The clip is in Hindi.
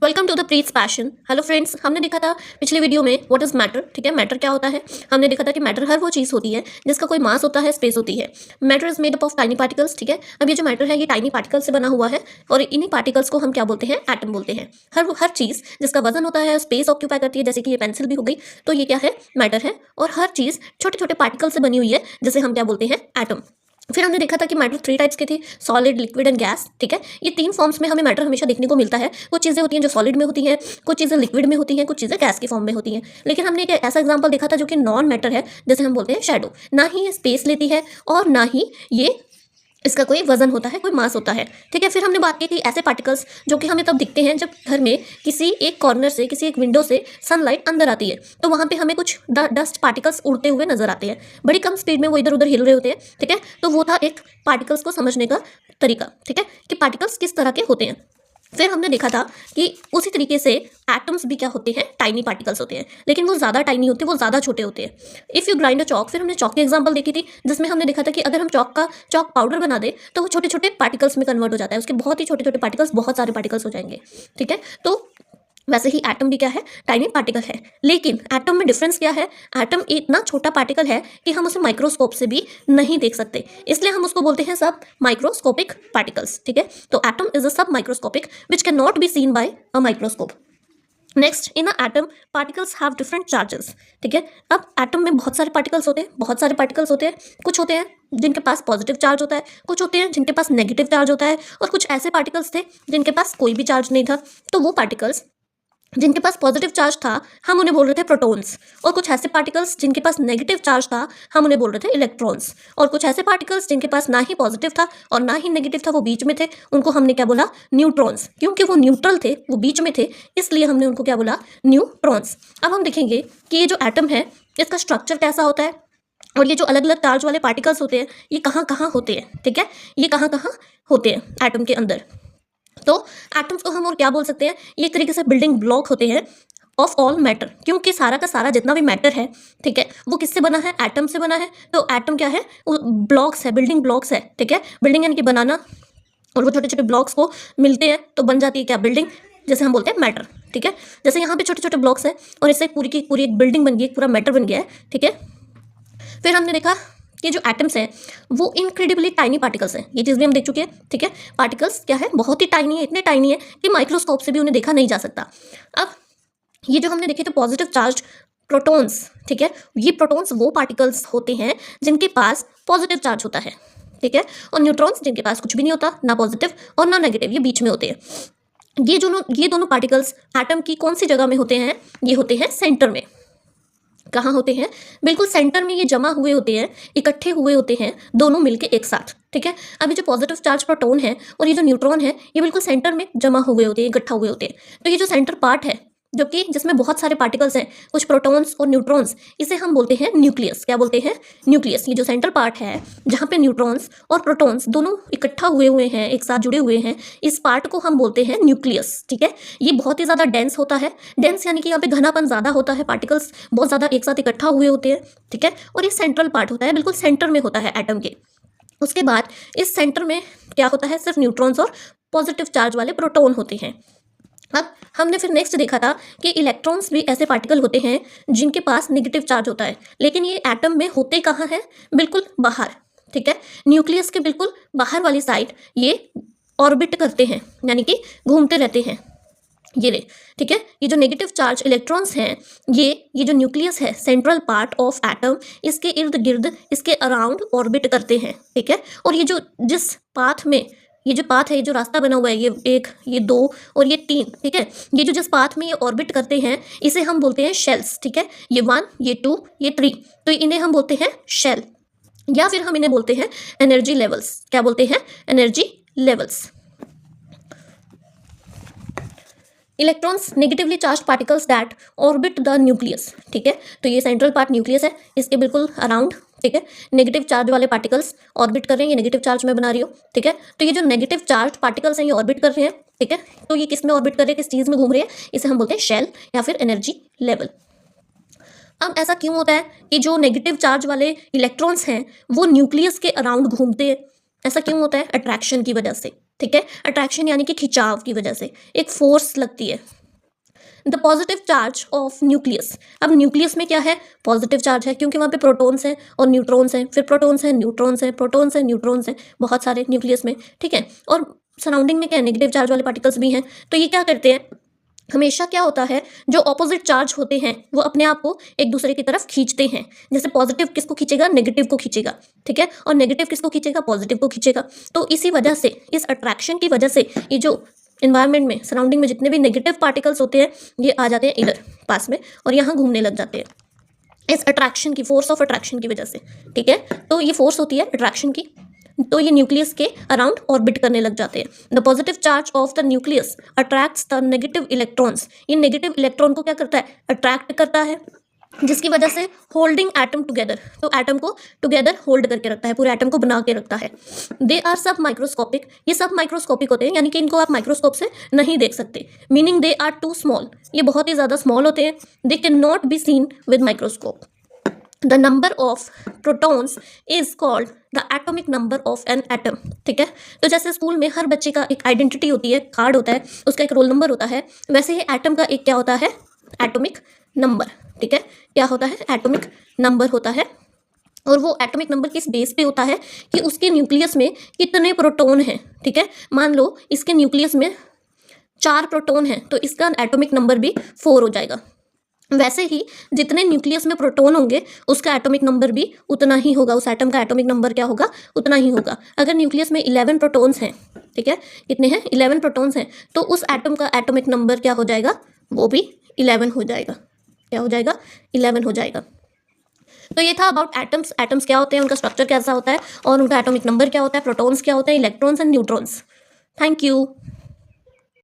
Welcome to the Preet's passion. Hello friends, हमने देखा था पिछले वीडियो में व्हाट इज मैटर। ठीक है, मैटर क्या होता है। हमने देखा था कि मैटर हर वो चीज़ होती है जिसका कोई मास होता है, स्पेस होती है। Matter is made up of tiny particles. ठीक है, अब ये जो मैटर है ये टाइनी पार्टिकल्स से बना हुआ है और इन्हीं पार्टिकल्स को हम क्या बोलते हैं, एटम बोलते हैं। हर चीज़ जिसका वजन होता है, स्पेस ऑक्यूपाई करती है, जैसे कि ये पेंसिल भी हो गई, तो ये क्या है, मैटर है। और हर चीज़ छोटे छोटे पार्टिकल से बनी हुई है, जिसे हम क्या बोलते हैं, एटम। फिर हमने देखा था कि मैटर 3 टाइप्स के थे, सॉलिड, लिक्विड एंड गैस। ठीक है, ये 3 फॉर्म्स में हमें मैटर हमेशा देखने को मिलता है। कुछ चीज़ें होती हैं जो सॉलिड में होती हैं, कुछ चीज़ें लिक्विड में होती हैं, कुछ चीज़ें गैस के फॉर्म में होती हैं। लेकिन हमने एक ऐसा एग्जांपल देखा था जो कि नॉन मैटर है, जैसे हम बोलते हैं शैडो। ना ही ये स्पेस लेती है और ना ही ये इसका कोई वजन होता है, कोई मास होता है। ठीक है, फिर हमने बात की थी ऐसे पार्टिकल्स जो कि हमें तब दिखते हैं जब घर में किसी एक कॉर्नर से, किसी एक विंडो से सनलाइट अंदर आती है, तो वहाँ पे हमें कुछ डस्ट पार्टिकल्स उड़ते हुए नजर आते हैं। बड़ी कम स्पीड में वो इधर उधर हिल रहे होते हैं। ठीक है, तो वो था एक पार्टिकल्स को समझने का तरीका। ठीक है, कि पार्टिकल्स किस तरह के होते हैं। फिर हमने देखा था कि उसी तरीके से एटम्स भी क्या होते हैं, टाइनी पार्टिकल्स होते हैं, लेकिन वो ज़्यादा टाइनी होते हैं, वो ज़्यादा छोटे होते हैं। If you grind a chalk, फिर हमने चॉक की एग्जांपल देखी थी, जिसमें हमने देखा था कि अगर हम चॉक पाउडर बना दे तो वो छोटे छोटे पार्टिकल्स में कन्वर्ट हो जाता है। उसके बहुत ही छोटे छोटे पार्टिकल्स, बहुत सारे पार्टिकल्स हो जाएंगे। ठीक है, तो वैसे ही एटम भी क्या है, टाइनी पार्टिकल है। लेकिन एटम में डिफरेंस क्या है, एटम इतना छोटा पार्टिकल है कि हम उसे माइक्रोस्कोप से भी नहीं देख सकते, इसलिए हम उसको बोलते हैं सब माइक्रोस्कोपिक पार्टिकल्स। ठीक है, तो atom is a sub microscopic which can not be seen by a microscope. Next, in a atom particles have different charges. ठीक है, अब एटम में बहुत सारे पार्टिकल्स होते हैं, बहुत सारे पार्टिकल्स होते हैं। कुछ होते हैं जिनके पास पॉजिटिव चार्ज होता है, कुछ होते हैं जिनके पास नेगेटिव चार्ज होता है, और कुछ ऐसे पार्टिकल्स थे जिनके पास कोई भी चार्ज नहीं था। तो वो पार्टिकल्स जिनके पास पॉजिटिव चार्ज था, हम उन्हें बोल रहे थे प्रोटॉन्स। और कुछ ऐसे पार्टिकल्स जिनके पास नेगेटिव चार्ज था, हम उन्हें बोल रहे थे इलेक्ट्रॉन्स। और कुछ ऐसे पार्टिकल्स जिनके पास ना ही पॉजिटिव था और ना ही नेगेटिव था, वो बीच में थे, उनको हमने क्या बोला, न्यूट्रॉन्स। क्योंकि वो न्यूट्रल थे, वो बीच में थे, इसलिए हमने उनको क्या बोला, न्यूट्रॉन्स। अब हम देखेंगे कि ये जो एटम है, इसका स्ट्रक्चर कैसा होता है, और ये जो अलग अलग चार्ज वाले पार्टिकल्स होते हैं, ये कहाँ कहाँ होते हैं। ठीक है, ये कहाँ कहाँ होते हैं एटम के अंदर। तो एटम्स को हम और क्या बोल सकते हैं, ये एक तरीके से बिल्डिंग ब्लॉक होते हैं ऑफ ऑल मैटर, क्योंकि सारा का सारा जितना भी मैटर है, ठीक है, वो किससे बना है, एटम से बना है। तो एटम क्या है, वो ब्लॉक्स है, बिल्डिंग ब्लॉक्स है। ठीक है, बिल्डिंग यानी कि बनाना, और वो छोटे छोटे ब्लॉक्स को मिलते हैं तो बन जाती है क्या, बिल्डिंग, जैसे हम बोलते हैं मैटर। ठीक है, जैसे यहाँ पे छोटे छोटे ब्लॉक्स हैं और इससे पूरी की पूरी एक बिल्डिंग बन गई, एक पूरा मैटर बन गया है। ठीक है, फिर हमने देखा कि जो एटम्स हैं वो इनक्रेडिबली टाइनी पार्टिकल्स हैं, ये चीज़ भी हम देख चुके हैं। ठीक है, पार्टिकल्स क्या है, बहुत ही टाइनी है, इतने टाइनी है कि माइक्रोस्कोप से भी उन्हें देखा नहीं जा सकता। अब ये जो हमने देखे थे पॉजिटिव चार्ज प्रोटॉन्स, ठीक है, ये प्रोटॉन्स वो पार्टिकल्स होते हैं जिनके पास पॉजिटिव चार्ज होता है। ठीक है, और न्यूट्रॉन्स जिनके पास कुछ भी नहीं होता, ना पॉजिटिव और ना नेगेटिव, ये बीच में होते हैं। ये दोनों पार्टिकल्स एटम की कौन सी जगह में होते हैं, ये होते हैं सेंटर में। कहाँ होते हैं, बिल्कुल सेंटर में ये जमा हुए होते हैं, इकट्ठे हुए होते हैं, दोनों मिलके एक साथ। ठीक है, अभी जो पॉजिटिव चार्ज प्रोटॉन है और ये जो न्यूट्रॉन है, ये बिल्कुल सेंटर में जमा हुए होते हैं, इकट्ठा हुए होते हैं। तो ये जो सेंटर पार्ट है, जो कि जिसमें बहुत सारे पार्टिकल्स हैं, कुछ प्रोटॉन्स और न्यूट्रॉन्स, इसे हम बोलते हैं न्यूक्लियस। क्या बोलते हैं, न्यूक्लियस। ये जो सेंटर पार्ट है जहाँ पे न्यूट्रॉन्स और प्रोटॉन्स दोनों इकट्ठा हुए हुए हैं, एक साथ जुड़े हुए हैं, इस पार्ट को हम बोलते हैं न्यूक्लियस। ठीक है, ये बहुत ही ज़्यादा डेंस होता है। डेंस यानी कि यहाँ पे घनापन ज़्यादा होता है, पार्टिकल्स बहुत ज़्यादा एक साथ इकट्ठा हुए होते हैं। ठीक है, और ये सेंट्रल पार्ट होता है, बिल्कुल सेंटर में होता है एटम के। उसके बाद इस सेंटर में क्या होता है, सिर्फ न्यूट्रॉन्स और पॉजिटिव चार्ज वाले प्रोटॉन होते हैं। अब हमने फिर नेक्स्ट देखा था कि इलेक्ट्रॉन्स भी ऐसे पार्टिकल होते हैं जिनके पास नेगेटिव चार्ज होता है, लेकिन ये एटम में होते कहाँ हैं, बिल्कुल बाहर। ठीक है, न्यूक्लियस के बिल्कुल बाहर वाली साइड ये ऑर्बिट करते हैं, यानी कि घूमते रहते हैं, ये ले। ठीक है, ये जो नेगेटिव चार्ज इलेक्ट्रॉन्स हैं, ये जो न्यूक्लियस है, सेंट्रल पार्ट ऑफ एटम, इसके इर्द गिर्द, इसके अराउंड ऑर्बिट करते हैं। ठीक है, और ये जो जिस पाथ में, ये जो पाथ है, ये जो रास्ता बना हुआ है, ये 1, ये 2 और ये 3, ठीक है, ये जो जिस पाथ में ये ऑर्बिट करते हैं, इसे हम बोलते हैं शेल्स। ठीक है, ये 1, ये 2, ये 3, तो इन्हें हम बोलते हैं शेल, या फिर हम इन्हें बोलते हैं एनर्जी लेवल्स। क्या बोलते हैं, energy levels. Electrons negatively charge particles that orbit the nucleus. ठीक है, तो ये सेंट्रल पार्ट न्यूक्लियस है, इसके बिल्कुल अराउंड, ठीक है, नेगेटिव चार्ज वाले पार्टिकल्स ऑर्बिट कर रहे हैं। ये नेगेटिव चार्ज मैं बना रही हूँ। ठीक है, तो ये जो नेगेटिव चार्ज पार्टिकल्स हैं, ये ऑर्बिट कर रहे हैं। ठीक है, तो ये किस में ऑर्बिट कर रहे हैं, किस चीज़ में घूम रहे हैं, इसे हम बोलते हैं शेल या फिर एनर्जी लेवल। अब ऐसा क्यों होता है कि जो नेगेटिव चार्ज वाले इलेक्ट्रॉन्स हैं वो न्यूक्लियस के अराउंड घूमते हैं, ऐसा क्यों होता है, अट्रैक्शन की वजह से। ठीक है। अट्रैक्शन यानी कि खिंचाव की वजह से एक फोर्स लगती है। The positive charge of nucleus, अब न्यूक्लियस में क्या है, पॉजिटिव चार्ज है क्योंकि वहाँ पे प्रोटॉन्स हैं और न्यूट्रॉन्स हैं, फिर प्रोटॉन्स हैं, न्यूट्रॉन्स हैं, प्रोटॉन्स हैं, न्यूट्रॉन्स हैं, बहुत सारे न्यूक्लियस में, ठीक है। और सराउंडिंग में क्या है, नेगेटिव चार्ज वाले पार्टिकल्स भी हैं। तो ये क्या करते हैं, हमेशा क्या होता है, जो ऑपोजिट चार्ज होते हैं वो अपने आप को एक दूसरे की तरफ खींचते हैं। जैसे पॉजिटिव किसको खींचेगा, नेगेटिव को खींचेगा, ठीक है, और नेगेटिव किसको खींचेगा, पॉजिटिव को खींचेगा। तो इसी वजह से, इस अट्रैक्शन की वजह से ये जो इन्वायरमेंट में, सराउंडिंग में जितने भी नेगेटिव पार्टिकल्स होते हैं ये आ जाते हैं इधर पास में और यहाँ घूमने लग जाते हैं इस अट्रैक्शन की, फोर्स ऑफ अट्रैक्शन की वजह से, ठीक है। तो ये फोर्स होती है अट्रैक्शन की, तो ये न्यूक्लियस के अराउंड ऑर्बिट करने लग जाते हैं। The positive charge of the nucleus attracts the negative electrons, ये नेगेटिव इलेक्ट्रॉन को क्या करता है, अट्रैक्ट करता है, जिसकी वजह से होल्डिंग एटम टुगेदर, तो एटम को टुगेदर होल्ड करके रखता है, पूरे एटम को बना के रखता है। दे आर सब माइक्रोस्कोपिक, ये सब माइक्रोस्कोपिक होते हैं, यानी कि इनको आप माइक्रोस्कोप से नहीं देख सकते, meaning they are too small, ये बहुत ही ज़्यादा स्मॉल होते हैं। They can not be seen with microscope. The number of protons is called the atomic number of an atom, ठीक है। तो जैसे स्कूल में हर बच्चे का एक आइडेंटिटी होती है, कार्ड होता है, उसका एक रोल नंबर होता है, वैसे ही एटम का एक क्या होता है, एटॉमिक नंबर, ठीक है। क्या होता है, एटॉमिक नंबर होता है। और वो एटॉमिक नंबर किस बेस पे होता है कि उसके न्यूक्लियस में कितने प्रोटॉन हैं, ठीक है। मान लो इसके न्यूक्लियस में 4 प्रोटॉन हैं तो इसका एटॉमिक नंबर भी 4 हो जाएगा। वैसे ही जितने न्यूक्लियस में प्रोटॉन होंगे उसका एटॉमिक नंबर भी उतना ही होगा, उस एटम का एटॉमिक नंबर क्या होगा, उतना ही होगा। अगर न्यूक्लियस में 11 प्रोटॉन्स हैं, ठीक है, कितने हैं, 11 प्रोटॉन्स हैं, तो उस एटम का एटॉमिक नंबर क्या हो जाएगा, वो भी 11 हो जाएगा। क्या हो जाएगा, 11 हो जाएगा। तो ये था अबाउट एटम्स। एटम्स क्या होते हैं, उनका स्ट्रक्चर कैसा होता है और उनका एटॉमिक नंबर क्या होता है, प्रोटॉन्स क्या होते हैं, electrons and neutrons. Thank you.